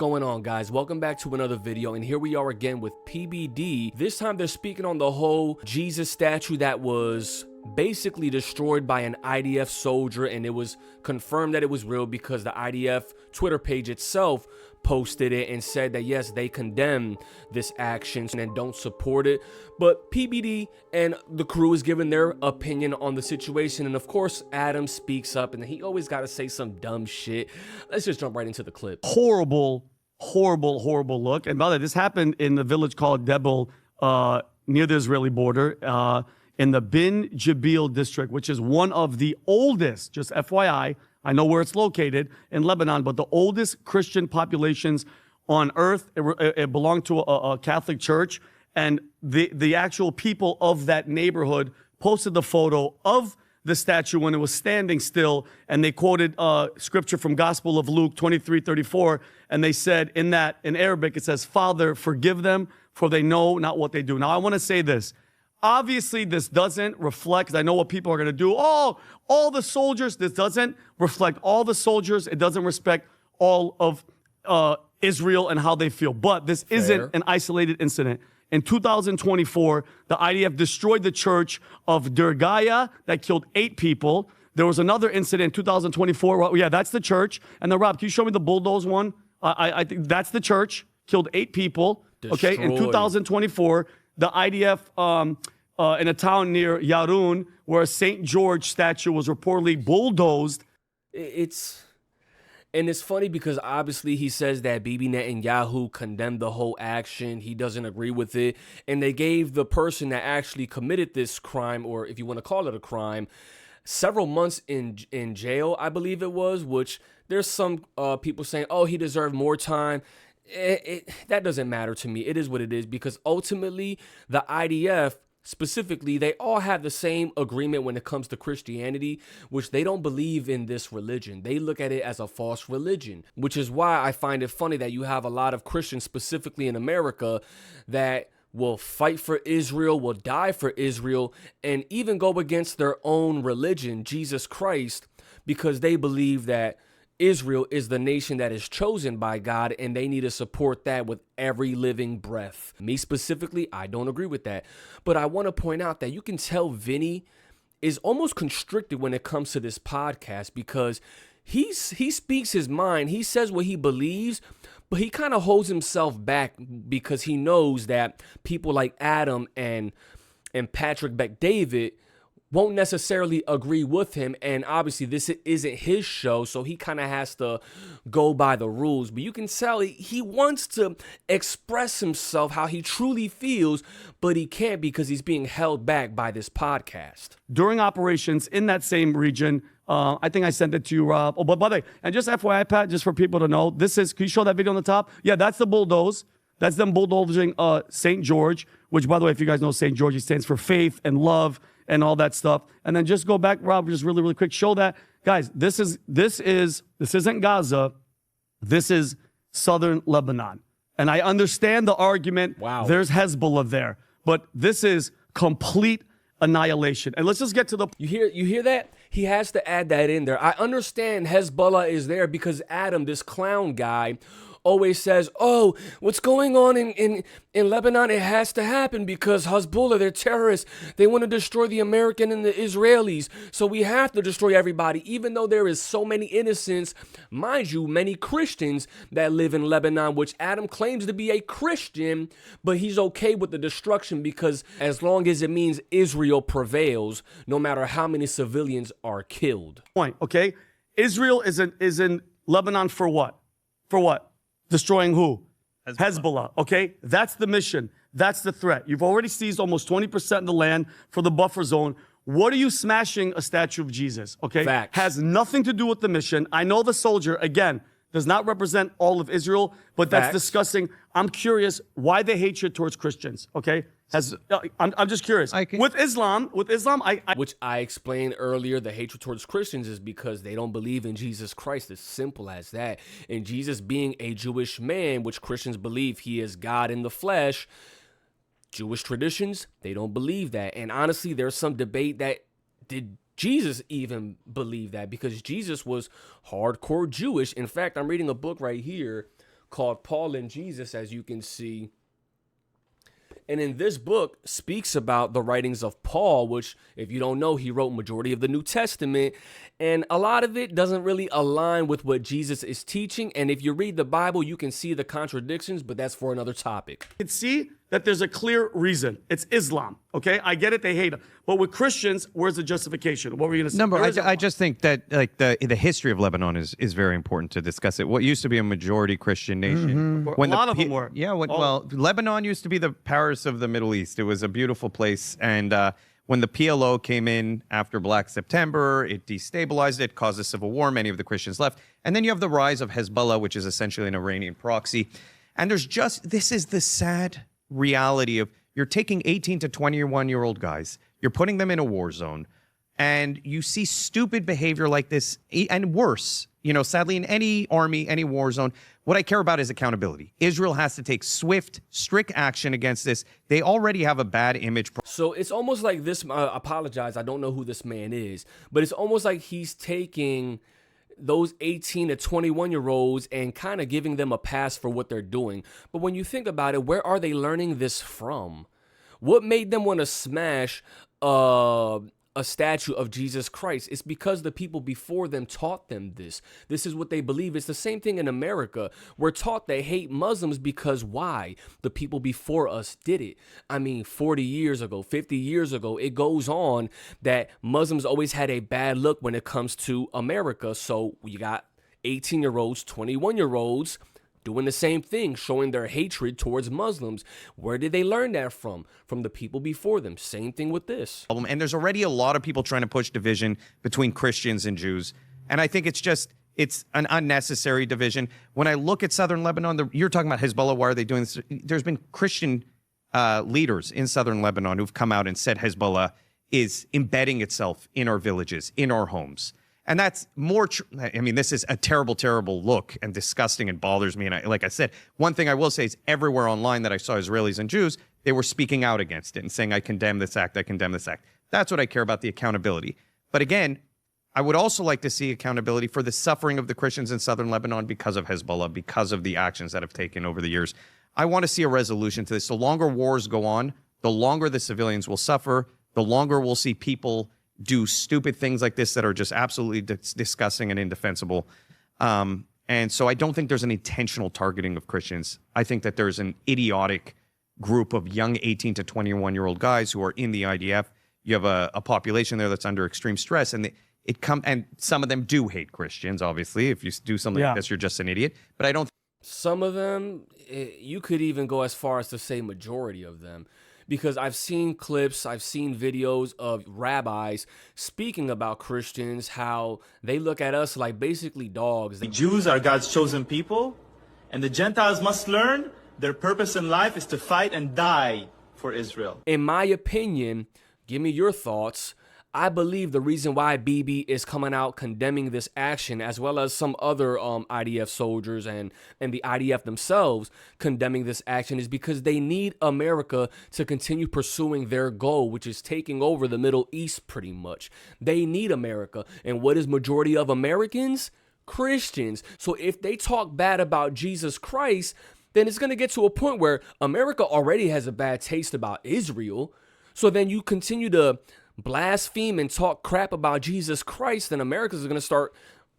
going on, guys? Welcome back to another video, and here we are again with PBD. This time they're speaking on the whole Jesus statue that was basically destroyed by an IDF soldier, and it was confirmed that it was real because the IDF Twitter page itself posted it and said that yes, they condemn this action and don't support it. But PBD and the crew is giving their opinion on the situation, and of course Adam speaks up, and he always got to say some dumb shit. Let's just jump right into the clip. Horrible look. And by the way, this happened in the village called Debel, near the Israeli border, in the Bin Jabil district, which is one of the oldest, just FYI, I know where it's located, in Lebanon, but the oldest Christian populations on earth. It belonged to a Catholic church, and the actual people of that neighborhood posted the photo of the statue when it was standing still, and they quoted scripture from Gospel of Luke 23:34, and they said in Arabic, it says, "Father, forgive them, for they know not what they do." Now, I want to say this. Obviously, this doesn't reflect, because I know what people are going to do. Oh, all the soldiers. This doesn't reflect all the soldiers. It doesn't respect all of Israel and how they feel. But this isn't an isolated incident. In 2024, the IDF destroyed the church of Durgaya that killed 8 people. There was another incident in 2024. Well, yeah, that's the church. And then, Rob, can you show me the bulldoze one? I think that's the church. Killed 8 people. Destroyed. Okay, in 2024, the IDF in a town near Yarun, where a St. George statue was reportedly bulldozed. And it's funny because obviously he says that Bibi Netanyahu condemned the whole action. He doesn't agree with it. And they gave the person that actually committed this crime, or if you want to call it a crime, several months in jail, I believe it was, which there's some people saying, oh, he deserved more time. That doesn't matter to me. It is what it is, because ultimately the IDF specifically, they all have the same agreement when it comes to Christianity, which they don't believe in this religion. They look at it as a false religion, which is why I find it funny that you have a lot of Christians, specifically in America, that will fight for Israel, will die for Israel, and even go against their own religion, Jesus Christ, because they believe that Israel is the nation that is chosen by God, and they need to support that with every living breath. Me specifically, I don't agree with that. But I want to point out that you can tell Vinny is almost constricted when it comes to this podcast, because he speaks his mind. He says what he believes, but he kind of holds himself back because he knows that people like Adam and Patrick Bet-David won't necessarily agree with him, and obviously this isn't his show, so he kind of has to go by the rules. But you can tell he wants to express himself how he truly feels, but he can't because he's being held back by this podcast. During operations in that same region, I think I sent it to you, Rob. Oh, but by the way, and just FYI, Pat, just for people to know, this is, can you show that video on the top? Yeah, that's the bulldoze. That's them bulldozing St. George, which, by the way, if you guys know St. George, he stands for faith and love and all that stuff. And then just go back, Rob, just really quick, show that. Guys, this isn't Gaza. This is southern Lebanon. And I understand the argument. Wow. There's Hezbollah there. But this is complete annihilation. And let's just get to the... You hear that? He has to add that in there. I understand Hezbollah is there because Adam, this clown guy, always says, oh, what's going on in Lebanon, it has to happen because Hezbollah, they're terrorists. They want to destroy the American and the Israelis. So we have to destroy everybody, even though there is so many innocents, mind you, many Christians that live in Lebanon, which Adam claims to be a Christian, but he's okay with the destruction because as long as it means Israel prevails, no matter how many civilians are killed. Point, okay? Israel is in Lebanon for what? For what? Destroying who? Hezbollah, okay? That's the mission. That's the threat. You've already seized almost 20% of the land for the buffer zone. What are you smashing a statue of Jesus, okay? Facts. Has nothing to do with the mission. I know the soldier, again, does not represent all of Israel, but that's discussing. I'm curious why the hatred towards Christians, okay? I'm just curious. With Islam, which I explained earlier, the hatred towards Christians is because they don't believe in Jesus Christ. As simple as that. And Jesus being a Jewish man, which Christians believe he is God in the flesh, Jewish traditions, they don't believe that. And honestly, there's some debate that did Jesus even believe that, because Jesus was hardcore Jewish. In fact, I'm reading a book right here called Paul and Jesus, as you can see. And in this book speaks about the writings of Paul, which, if you don't know, he wrote majority of the New Testament. And a lot of it doesn't really align with what Jesus is teaching. And if you read the Bible, you can see the contradictions, but that's for another topic. You can see that there's a clear reason. It's Islam, okay? I get it, they hate it. But with Christians, where's the justification? What were you going to say? No, but I just think that like the history of Lebanon is very important to discuss it. What used to be a majority Christian nation, A lot of them were. Yeah, well, Lebanon used to be the Paris of the Middle East. It was a beautiful place, and when the PLO came in after Black September, it destabilized it, caused a civil war. Many of the Christians left, and then you have the rise of Hezbollah, which is essentially an Iranian proxy. And this is the sad reality of you're taking 18 to 21-year-old guys, you're putting them in a war zone, and you see stupid behavior like this and worse. You know, sadly, in any army, any war zone, what I care about is accountability. Israel has to take swift, strict action against this. They already have a bad image. So it's almost like this, apologize, I don't know who this man is, but it's almost like he's taking those 18 to 21-year-olds and kind of giving them a pass for what they're doing. But when you think about it, where are they learning this from? What made them want to smash a statue of Jesus Christ? It's because the people before them taught them this. This is what they believe. It's the same thing in America. We're taught they hate Muslims because why? The people before us did it. I mean, 40 years ago, 50 years ago, it goes on that Muslims always had a bad look when it comes to America. So you got 18-year-olds, 21-year-olds doing the same thing, showing their hatred towards Muslims. Where did they learn that from? From the people before them. Same thing with this. And there's already a lot of people trying to push division between Christians and Jews. And I think it's an unnecessary division. When I look at southern Lebanon, you're talking about Hezbollah, why are they doing this? There's been Christian leaders in southern Lebanon who've come out and said Hezbollah is embedding itself in our villages, in our homes. And that's more, this is a terrible, terrible look and disgusting and bothers me. And like I said, one thing I will say is everywhere online that I saw Israelis and Jews, they were speaking out against it and saying, I condemn this act, I condemn this act. That's what I care about, the accountability. But again, I would also like to see accountability for the suffering of the Christians in southern Lebanon because of Hezbollah, because of the actions that have taken over the years. I want to see a resolution to this. The longer wars go on, the longer the civilians will suffer, the longer we'll see people do stupid things like this that are just absolutely disgusting and indefensible. And so I don't think there's an intentional targeting of Christians. I think that there's an idiotic group of young 18 to 21-year-old guys who are in the IDF. You have a population there that's under extreme stress, and and some of them do hate Christians, obviously. If you do something like this, you're just an idiot. But I don't. Some of them, you could even go as far as to say majority of them. Because I've seen clips, I've seen videos of rabbis speaking about Christians, how they look at us like basically dogs. The Jews are God's chosen people, and the Gentiles must learn their purpose in life is to fight and die for Israel. In my opinion, give me your thoughts. I believe the reason why BB is coming out condemning this action, as well as some other IDF soldiers and the IDF themselves condemning this action, is because they need America to continue pursuing their goal, which is taking over the Middle East pretty much. They need America. And what is majority of Americans? Christians. So if they talk bad about Jesus Christ, then it's going to get to a point where America already has a bad taste about Israel. So then you continue to blaspheme and talk crap about Jesus Christ, then America's going to start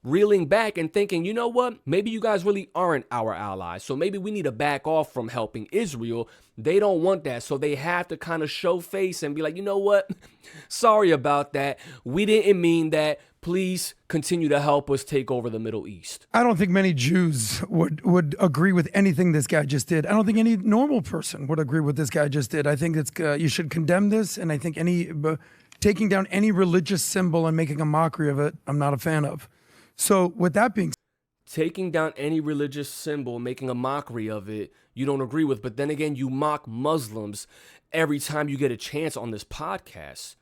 reeling back and thinking, you know what, maybe you guys really aren't our allies. So maybe we need to back off from helping Israel. They don't want that. So they have to kind of show face and be like, you know what, sorry about that. We didn't mean that. Please continue to help us take over the Middle East. I don't think many Jews would agree with anything this guy just did. I don't think any normal person would agree with this guy just did. I think it's you should condemn this, and I think taking down any religious symbol and making a mockery of it, I'm not a fan of. So with that being said, taking down any religious symbol, making a mockery of it, you don't agree with. But then again, you mock Muslims every time you get a chance on this podcast.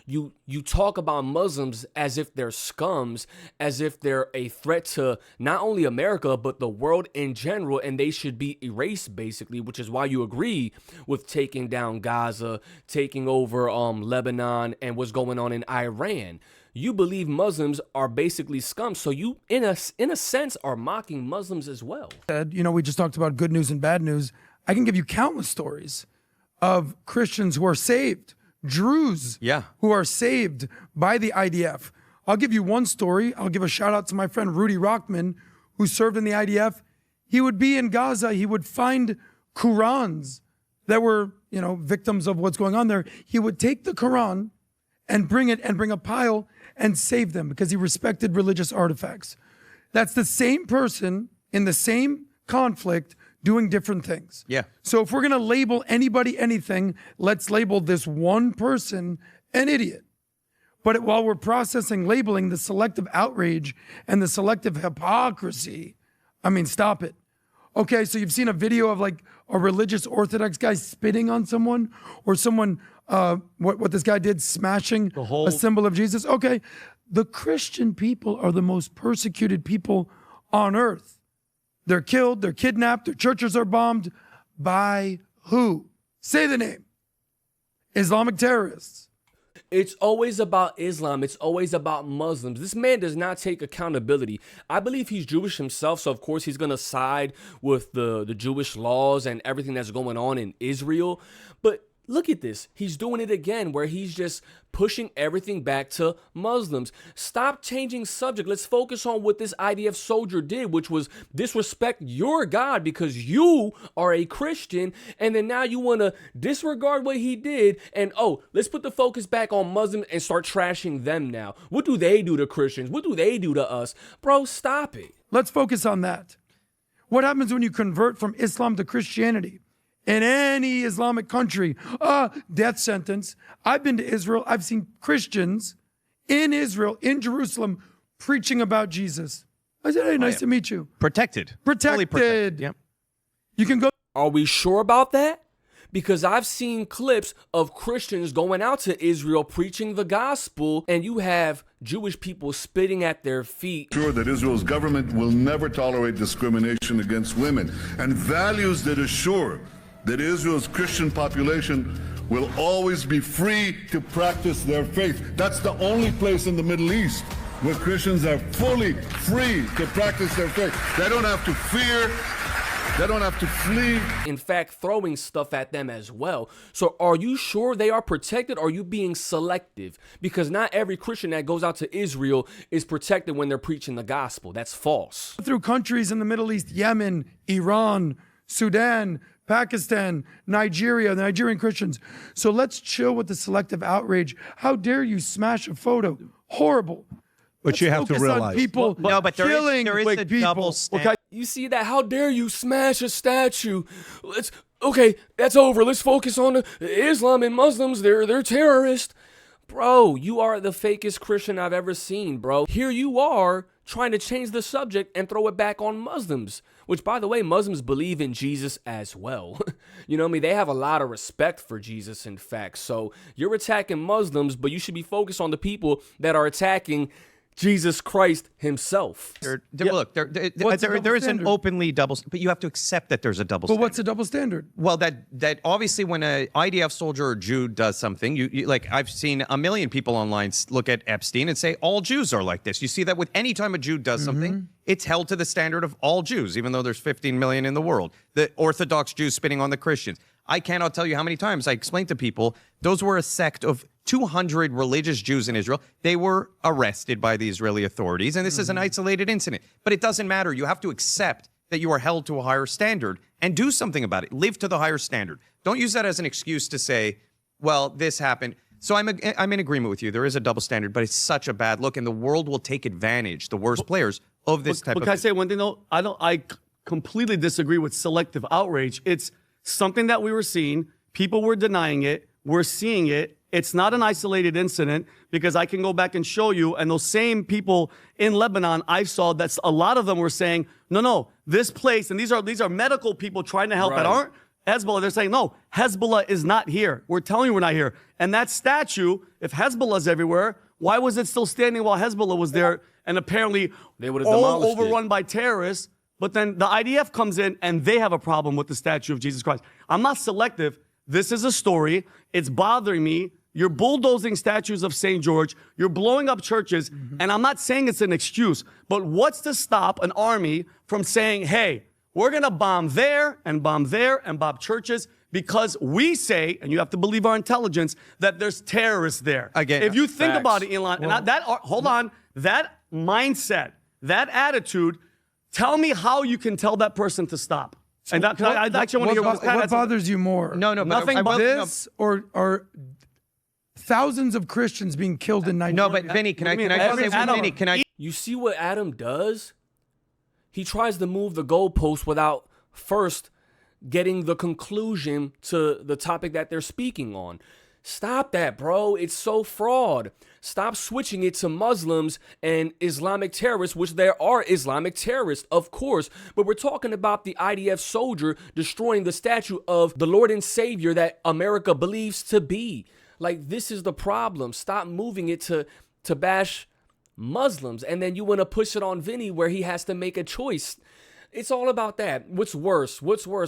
You talk about Muslims as if they're scums, as if they're a threat to not only America, but the world in general, and they should be erased, basically, which is why you agree with taking down Gaza, taking over Lebanon, and what's going on in Iran. you believe Muslims are basically scum. So you, in a sense, are mocking Muslims as well. You know, we just talked about good news and bad news. I can give you countless stories of Christians who are saved, Druze who are saved by the IDF. I'll give you one story. I'll give a shout out to my friend Rudy Rockman, who served in the IDF. He would be in Gaza. He would find Qurans that were, you know, victims of what's going on there. He would take the Quran and bring a pile and save them because he respected religious artifacts. That's the same person in the same conflict doing different things. Yeah. So if we're going to label anybody anything, let's label this one person an idiot. But while we're processing labeling, the selective outrage and the selective hypocrisy, I mean, stop it. Okay, so you've seen a video of like a religious Orthodox guy spitting on someone, or someone, what this guy did, smashing a symbol of Jesus. Okay, the Christian people are the most persecuted people on earth. They're killed, they're kidnapped, their churches are bombed. By who? Say the name. Islamic terrorists. It's always about Islam. It's always about Muslims. This man does not take accountability. I believe he's Jewish himself, so of course he's going to side with the Jewish laws and everything that's going on in Israel. But look at this. He's doing it again, where he's just pushing everything back to Muslims. Stop changing subject. Let's focus on what this IDF soldier did, which was disrespect your God because you are a Christian. And then now you want to disregard what he did. And, oh, let's put the focus back on Muslims and start trashing them now. What do they do to Christians? What do they do to us? Bro, stop it. Let's focus on that. What happens when you convert from Islam to Christianity? In any Islamic country, death sentence. I've been to Israel. I've seen Christians in Israel, in Jerusalem, preaching about Jesus. I said, hey, nice to meet you. Protected. Protected. Fully protected. Yep. You can go. Are we sure about that? Because I've seen clips of Christians going out to Israel preaching the gospel, and you have Jewish people spitting at their feet. Sure that Israel's government will never tolerate discrimination against women, and values that assure that Israel's Christian population will always be free to practice their faith. That's the only place in the Middle East where Christians are fully free to practice their faith. They don't have to fear. They don't have to flee. In fact, throwing stuff at them as well. So are you sure they are protected? Or are you being selective? Because not every Christian that goes out to Israel is protected when they're preaching the gospel. That's false. Through countries in the Middle East, Yemen, Iran, Sudan, Pakistan, Nigeria, the Nigerian Christians. So let's chill with the selective outrage. How dare you smash a photo? Horrible. But Let's you have to focus on realize. people No, but there is a people. double standard. You see that? How dare you smash a statue? Okay, that's over. Let's focus on Islam and Muslims. They're terrorists. Bro, you are the fakest Christian I've ever seen, bro. Here you are trying to change the subject and throw it back on Muslims, which, by the way, Muslims believe in Jesus as well. You know what I mean? They have a lot of respect for Jesus, in fact. So you're attacking Muslims, but you should be focused on the people that are attacking Jesus Christ himself. Look, there is an openly double, but you have to accept that there's a double But standard. what's a double standard? Well, that obviously when an IDF soldier or Jew does something, you like I've seen a million people online look at Epstein and say all Jews are like this. You see that with any time a Jew does something, it's held to the standard of all Jews, even though there's 15 million in the world. The Orthodox Jews spitting on the Christians. I cannot tell you how many times I explained to people, those were a sect of 200 religious Jews in Israel. They were arrested by the Israeli authorities, and this is an isolated incident. But it doesn't matter. You have to accept that you are held to a higher standard and do something about it. Live to the higher standard. Don't use that as an excuse to say, well, this happened. So I'm in agreement with you. There is a double standard, but it's such a bad look, and the world will take advantage, the worst players, of this type of Can I say one thing, though? I completely disagree with selective outrage. It's something that we were seeing. People were denying it. We're seeing it. It's not an isolated incident because I can go back and show you. And those same people in Lebanon, I saw that a lot of them were saying, no, this place, and these are medical people trying to help that aren't Hezbollah. They're saying, no, Hezbollah is not here. We're telling you we're not here. And that statue, if Hezbollah's everywhere, why was it still standing while Hezbollah was there? And apparently They would have all demolished it. overrun by terrorists. But then the IDF comes in and they have a problem with the statue of Jesus Christ. I'm not selective. This is a story. It's bothering me You're bulldozing statues of St. George. You're blowing up churches. And I'm not saying it's an excuse, but what's to stop an army from saying, hey, we're going to bomb there and bomb churches because we say, and you have to believe our intelligence, that there's terrorists there. Again, if you think facts. about it, Elon, and hold on, that mindset, that attitude, tell me how you can tell that person to stop. And that, I actually want to hear what bothers you more? No, but nothing but this or thousands of Christians being killed in Nigeria. No, but Vinny, can I just say, Vinny, can I? You see what Adam does? He tries to move the goalpost without first getting the conclusion to the topic that they're speaking on. Stop that, bro. It's so fraud. Stop switching it to Muslims and Islamic terrorists, which there are Islamic terrorists, of course. But we're talking about the IDF soldier destroying the statue of the Lord and Savior that America believes to be. Like, this is the problem. Stop moving it to bash Muslims. And then you want to push it on Vinny where he has to make a choice. It's all about that. What's worse?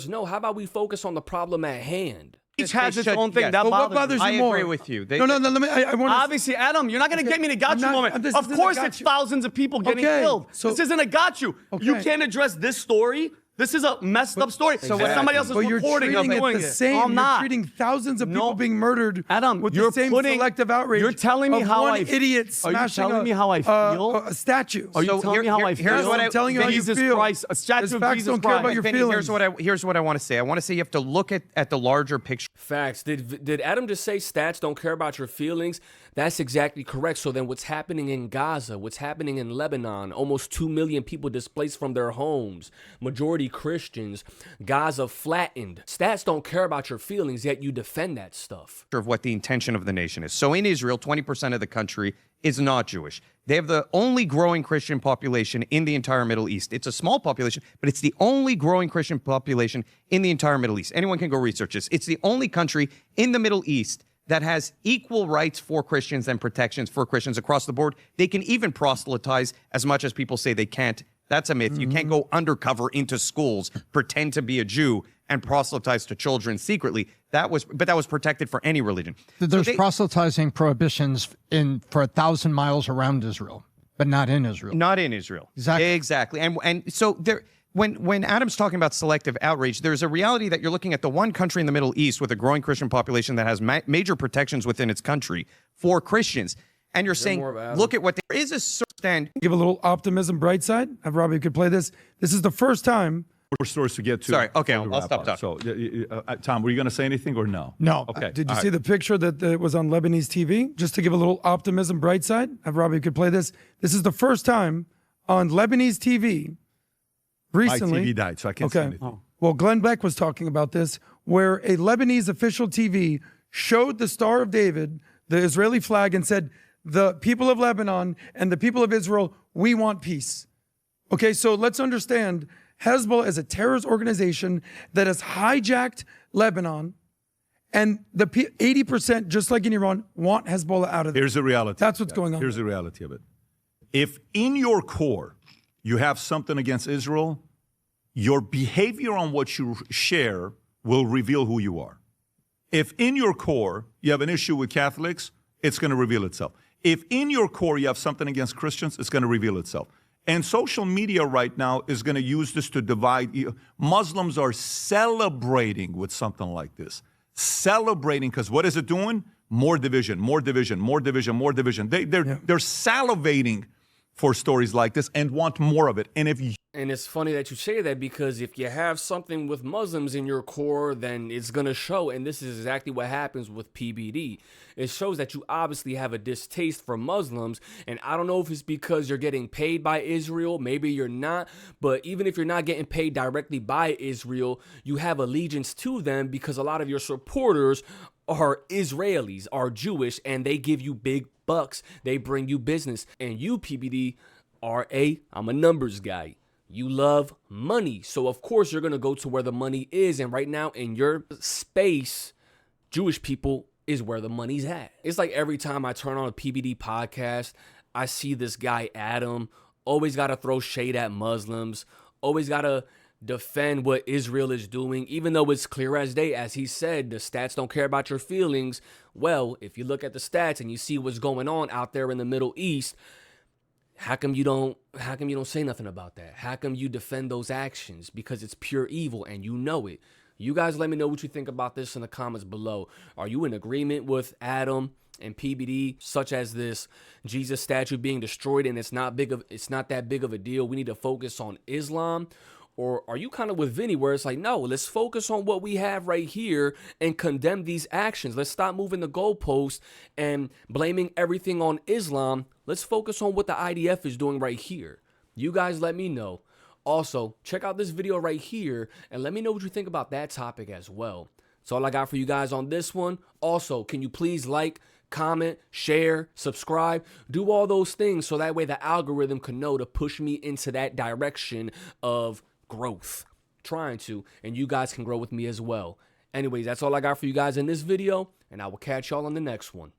No, how about we focus on the problem at hand? Each has its own thing. yes. That But what bothers you I more? agree with you. No, let me. I want to. Obviously, Adam, you're not going to get me to got you moment. This Of isn't a course, got it's you. thousands of people getting Okay, killed. so- This isn't a got you. You Okay. can't address this story. This is a messed up story. So Exactly. somebody else is But you're reporting of treating it doing the it. same. No, I'm You're not. treating thousands of people No. being murdered Adam, with you're the same putting- selective outrage. you're telling me of how one I- idiot Are you smashing telling me how I feel? a statue. Are you So telling me how I feel? here's what I'm telling you how you Jesus feel. Christ, a statue These of facts Jesus don't care Christ. about your Vinny, feelings. here's what I want to say. I want to say you have to look at the larger picture. Facts. Did Adam just say stats don't care about your feelings? That's exactly correct. So then what's happening in Gaza? What's happening in Lebanon? Almost 2 million people displaced from their homes. Majority Christians. Gaza flattened. Stats don't care about your feelings, yet you defend that stuff. Of what the intention of the nation is. So in Israel, 20% of the country is not Jewish. They have the only growing Christian population in the entire Middle East. It's a small population, but it's the only growing Christian population in the entire Middle East. Anyone can go research this. It's the only country in the Middle East that has equal rights for Christians and protections for Christians across the board. They can even proselytize as much as people say they can't. That's a myth. You can't go undercover into schools, pretend to be a Jew, and proselytize to children secretly. That was protected for any religion. There's proselytizing prohibitions for 1,000 miles around Israel, but not in Israel. Not in Israel. Exactly. And so there, when Adam's talking about selective outrage, there's a reality that you're looking at the one country in the Middle East with a growing Christian population that has major protections within its country for Christians. And you're saying, look at what there is a certain... Give a little optimism, bright side. Have Robbie could play this. This is the first time. More stories to get to. Sorry, okay, before we I'll wrap stop up. talking. So, Tom, were you going to say anything or no? No. Okay. Did you all see right. the picture that was on Lebanese TV? Just to give a little optimism, bright side. Have Robbie could play this. This is the first time on Lebanese TV recently. My TV died, so I can't say anything. Well, Glenn Beck was talking about this, where a Lebanese official TV showed the Star of David, the Israeli flag, and said, the people of Lebanon and the people of Israel, we want peace. Okay, so let's understand, Hezbollah is a terrorist organization that has hijacked Lebanon, and the 80%, just like in Iran, want Hezbollah out of there. Here's the reality. That's what's going on. Here's the reality of it. If in your core you have something against Israel, your behavior on what you share will reveal who you are. If in your core you have an issue with Catholics, it's going to reveal itself. If in your core you have something against Christians, it's going to reveal itself. And social media right now is going to use this to divide. Muslims are celebrating with something like this. Celebrating, because what is it doing? More division, more division, more division, more division. They're salivating for stories like this and want more of it. And it's funny that you say that, because if you have something with Muslims in your core, then it's going to show. And this is exactly what happens with PBD. It shows that you obviously have a distaste for Muslims. And I don't know if it's because you're getting paid by Israel. Maybe you're not. But even if you're not getting paid directly by Israel, you have allegiance to them because a lot of your supporters are Israelis, are Jewish, and they give you big bucks. They bring you business. And you, PBD, I'm a numbers guy. You love money. So, of course, you're going to go to where the money is. And right now, in your space, Jewish people is where the money's at. It's like every time I turn on a PBD podcast, I see this guy, Adam, always got to throw shade at Muslims, always got to defend what Israel is doing, even though it's clear as day, as he said, the stats don't care about your feelings. Well, if you look at the stats and you see what's going on out there in the Middle East, how come you don't say nothing about that? How come you defend those actions? Because it's pure evil and you know it. You guys let me know what you think about this in the comments below. Are you in agreement with Adam and PBD, such as this Jesus statue being destroyed and it's not that big of a deal? We need to focus on Islam. Or are you kind of with Vinny where it's like, no, let's focus on what we have right here and condemn these actions. Let's stop moving the goalposts and blaming everything on Islam. Let's focus on what the IDF is doing right here. You guys let me know. Also, check out this video right here and let me know what you think about that topic as well. That's all I got for you guys on this one. Also, can you please like, comment, share, subscribe, do all those things so that way the algorithm can know to push me into that direction of growth, trying to, and you guys can grow with me as well. Anyways, that's all I got for you guys in this video, and I will catch y'all on the next one.